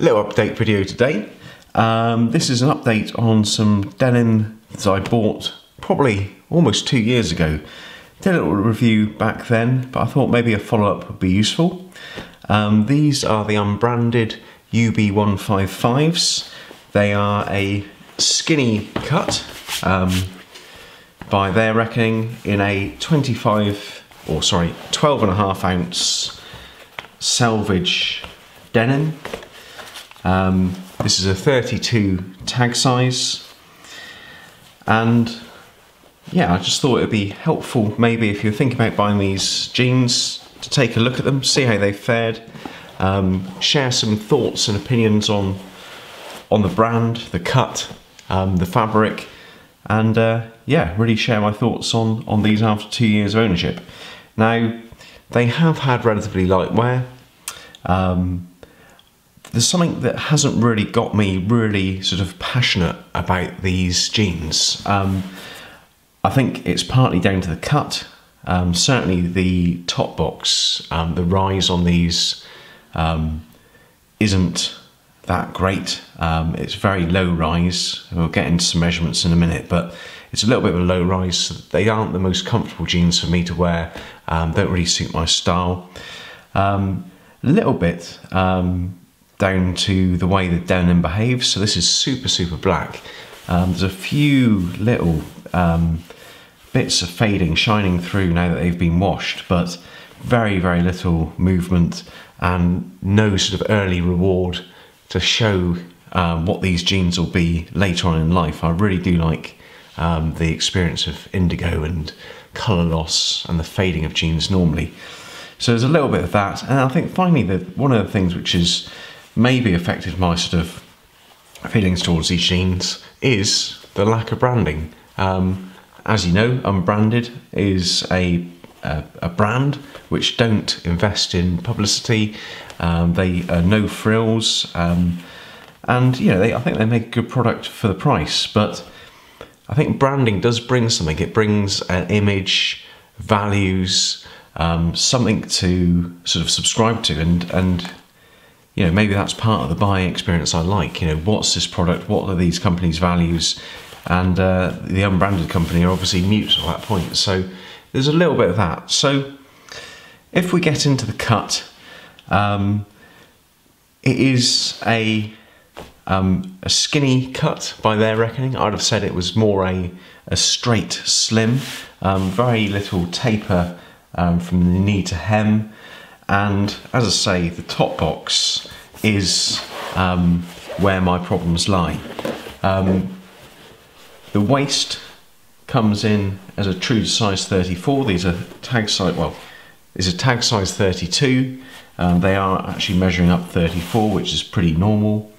Little update video today. This is an update on some denim that I bought probably almost 2 years ago. Did a little review back then, but I thought maybe a follow-up would be useful. These are the unbranded UB155s. They are a skinny cut, by their reckoning, in a 12.5 ounce Selvedge denim. This is a 32 tag size, and yeah, I just thought it'd be helpful maybe if you're thinking about buying these jeans to take a look at them, see how they've fared, share some thoughts and opinions on the brand, the cut, the fabric, and yeah, really share my thoughts on these after 2 years of ownership. Now, they have had relatively light wear. There's something that hasn't really got me really sort of passionate about these jeans. I think it's partly down to the cut. Certainly the top box, the rise on these isn't that great. It's very low rise. We'll get into some measurements in a minute, but it's a little bit of a low rise. So they aren't the most comfortable jeans for me to wear. Don't really suit my style. A little bit down to the way the denim behaves. So this is super black. There's a few little bits of fading shining through now that they've been washed, but very little movement and no sort of early reward to show what these jeans will be later on in life. I really do like the experience of indigo and colour loss and the fading of jeans normally. So there's a little bit of that, and I think finally that one of the things which has maybe affected my sort of feelings towards these jeans is the lack of branding. As you know, Unbranded is a brand which don't invest in publicity. They are no frills, and you know, I think they make a good product for the price. But I think branding does bring something. It brings an image, values, something to sort of subscribe to, and you know, maybe that's part of the buying experience I like. You know, what's this product? What are these companies' values? And the Unbranded company are obviously mute at that point. So there's a little bit of that. So if we get into the cut, it is a skinny cut by their reckoning. I'd have said it was more a straight slim, very little taper from the knee to hem. And as I say, the top box is where my problems lie. The waist comes in as a true size 34. These are tag size, well, it's a tag size 32. They are actually measuring up 34, which is pretty normal.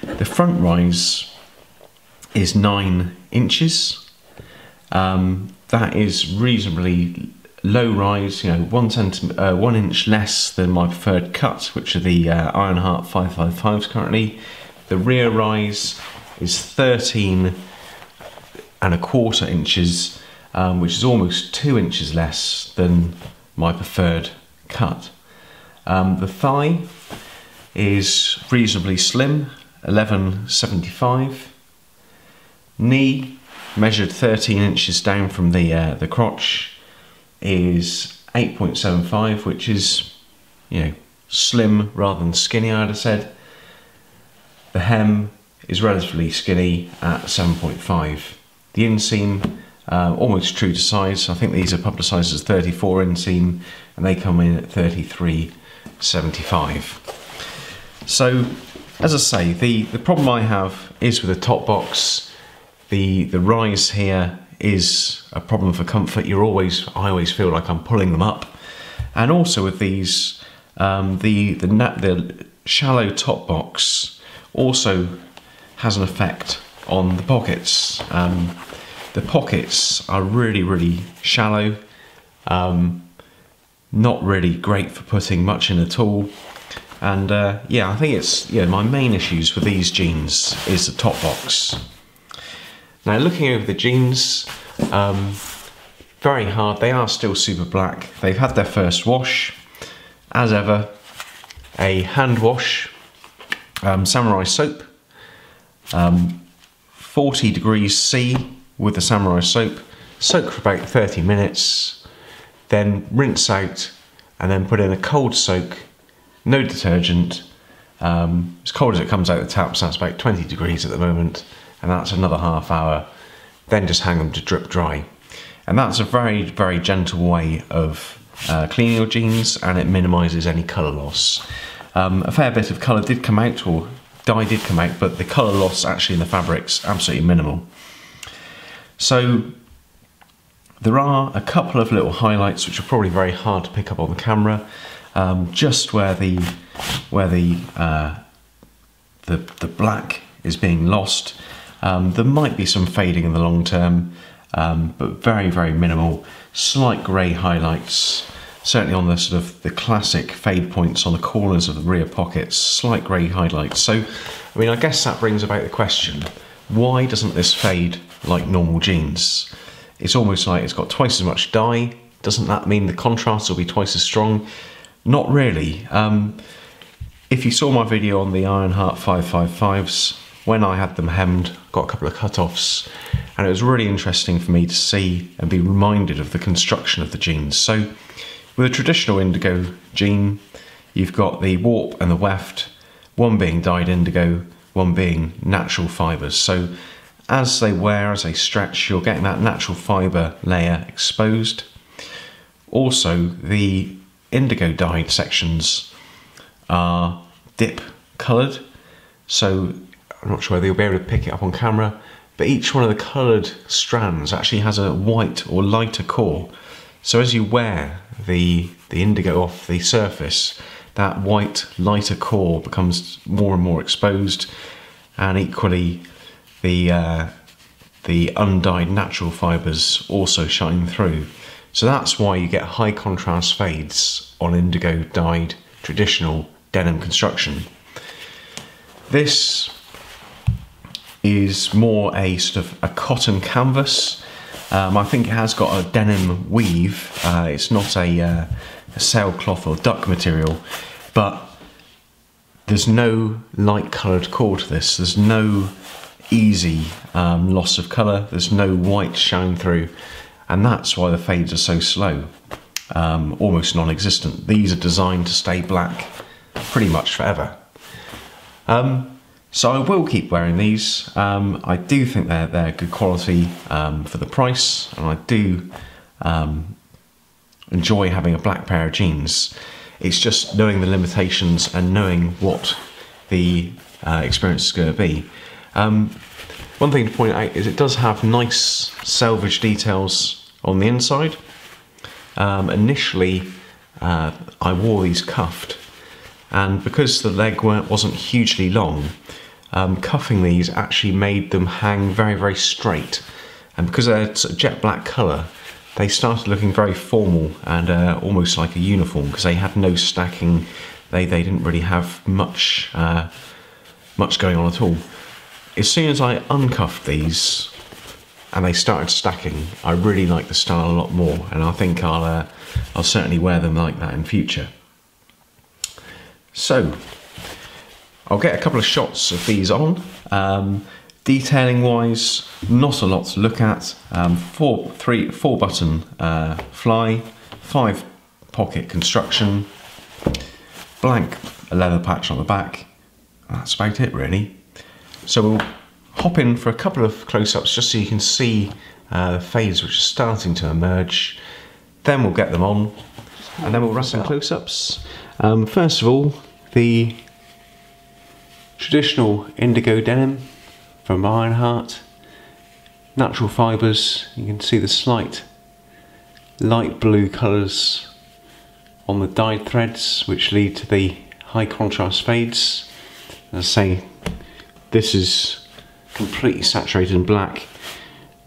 The front rise is 9 inches. That is reasonably low rise, you know, 1 inch less than my preferred cut, which are the Ironheart 555s currently. The rear rise is 13.25 inches, which is almost 2 inches less than my preferred cut. The thigh is reasonably slim, 11.75. Knee, measured 13 inches down from the crotch, is 8.75, which is, you know, slim rather than skinny, I'd have said. The hem is relatively skinny at 7.5. The inseam, almost true to size. I think these are publicised as 34 inseam, and they come in at 33.75. So, as I say, the problem I have is with the top box. The rise here is a problem for comfort. I always feel like I'm pulling them up, and also with these, the shallow top box also has an effect on the pockets. The pockets are really shallow, not really great for putting much in at all. And yeah, I think it's, yeah, my main issues with these jeans is the top box. Now, looking over the jeans, very hard. They are still super black. They've had their first wash. As ever, a hand wash Samurai soap, 40 degrees C with the Samurai soap, soak for about 30 minutes, then rinse out and then put in a cold soak, no detergent, as cold as it comes out the taps. That's about 20 degrees at the moment, and that's another half hour, then just hang them to drip dry. And that's a very, very gentle way of cleaning your jeans, and it minimises any colour loss. A fair bit of colour did come out, or dye did come out, but the colour loss actually in the fabric's absolutely minimal. So there are a couple of little highlights which are probably very hard to pick up on the camera, just where the black is being lost. There might be some fading in the long term, but very, very minimal. Slight grey highlights, certainly on the sort of the classic fade points on the corners of the rear pockets, slight grey highlights. So, I mean, I guess that brings about the question, why doesn't this fade like normal jeans? It's almost like it's got twice as much dye. Doesn't that mean the contrast will be twice as strong? Not really. If you saw my video on the Ironheart 555s, when I had them hemmed, got a couple of cut-offs, and it was really interesting for me to see and be reminded of the construction of the jeans. So with a traditional indigo jean, you've got the warp and the weft, one being dyed indigo, one being natural fibres. So as they wear, as they stretch, you're getting that natural fibre layer exposed. Also, the indigo dyed sections are dip coloured, so I'm not sure whether you'll be able to pick it up on camera, but each one of the coloured strands actually has a white or lighter core. So as you wear the indigo off the surface, that white lighter core becomes more and more exposed, and equally the undyed natural fibres also shine through. So that's why you get high contrast fades on indigo dyed traditional denim construction. This is more a sort of a cotton canvas. I think it has got a denim weave. It's not a sailcloth or duck material, but there's no light coloured core to this. There's no easy loss of colour. There's no white shine through, and that's why the fades are so slow, almost non-existent. These are designed to stay black pretty much forever. So I will keep wearing these. I do think they're good quality for the price, and I do enjoy having a black pair of jeans. It's just knowing the limitations and knowing what the experience is going to be. One thing to point out is it does have nice selvage details on the inside. Initially, I wore these cuffed, and because the leg wasn't hugely long, cuffing these actually made them hang very, very straight. And because they're sort of jet black colour, they started looking very formal and almost like a uniform, because they had no stacking. They didn't really have much going on at all. As soon as I uncuffed these and they started stacking, I really like the style a lot more, and I think I'll certainly wear them like that in future. So I'll get a couple of shots of these on. Detailing wise, not a lot to look at. 4 button fly, 5 pocket construction, blank leather patch on the back. That's about it really. So we'll hop in for a couple of close-ups just so you can see the fades which are starting to emerge. Then we'll get them on, and then we'll run some close-ups. First of all, the traditional indigo denim from Ironheart. Natural fibres, you can see the slight light blue colours on the dyed threads which lead to the high contrast fades. As I say, this is completely saturated in black,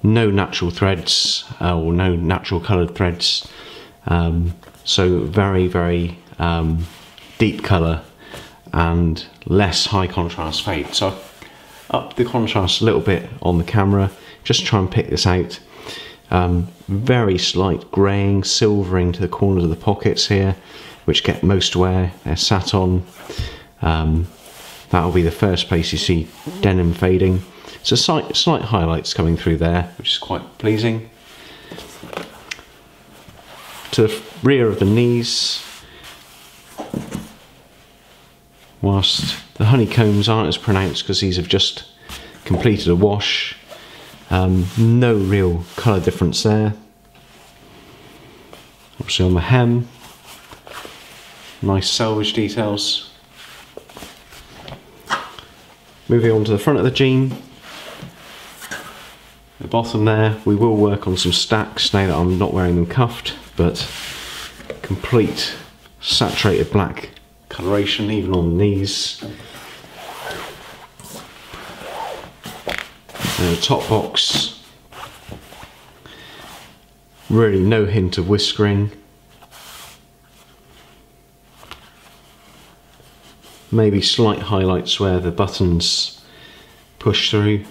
no natural threads or no natural coloured threads, so very, very deep colour and less high contrast fade. So I've upped the contrast a little bit on the camera, just try and pick this out. Very slight greying, silvering to the corners of the pockets here, which get most wear. They're sat on. that'll be the first place you see denim fading. So slight highlights coming through there, which is quite pleasing. To the rear of the knees, whilst the honeycombs aren't as pronounced because these have just completed a wash, no real colour difference there. Obviously on the hem, nice selvage details. Moving on to the front of the jean, the bottom there, we will work on some stacks now that I'm not wearing them cuffed, but complete saturated black coloration even on the knees. And the top box, really no hint of whiskering. Maybe slight highlights where the buttons push through.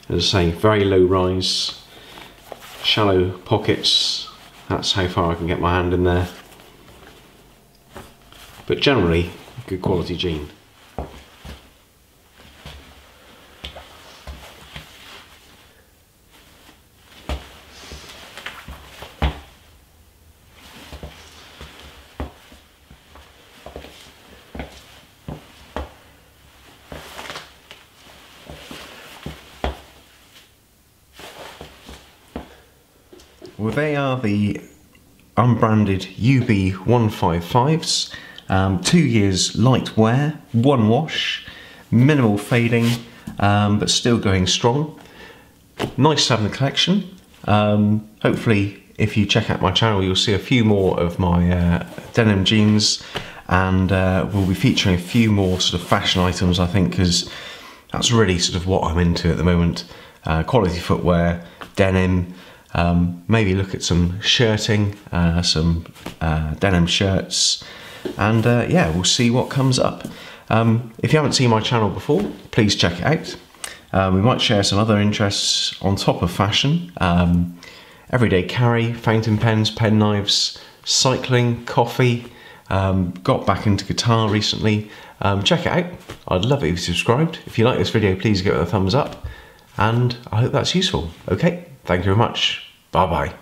As I say, very low rise, shallow pockets, that's how far I can get my hand in there. But generally, good quality jean. Well, they are the unbranded UB155s, 2 years light wear, 1 wash, minimal fading, but still going strong. Nice to have in the collection. Hopefully, if you check out my channel, you'll see a few more of my denim jeans, and we'll be featuring a few more sort of fashion items, I think, because that's really sort of what I'm into at the moment. Quality footwear, denim. Maybe look at some shirting, some denim shirts, and yeah, we'll see what comes up. If you haven't seen my channel before, please check it out. We might share some other interests on top of fashion. Everyday carry, fountain pens, pen knives, cycling, coffee. Got back into guitar recently. Check it out. I'd love it if you subscribed. If you like this video, please give it a thumbs up, and I hope that's useful. Okay, thank you very much. Bye bye.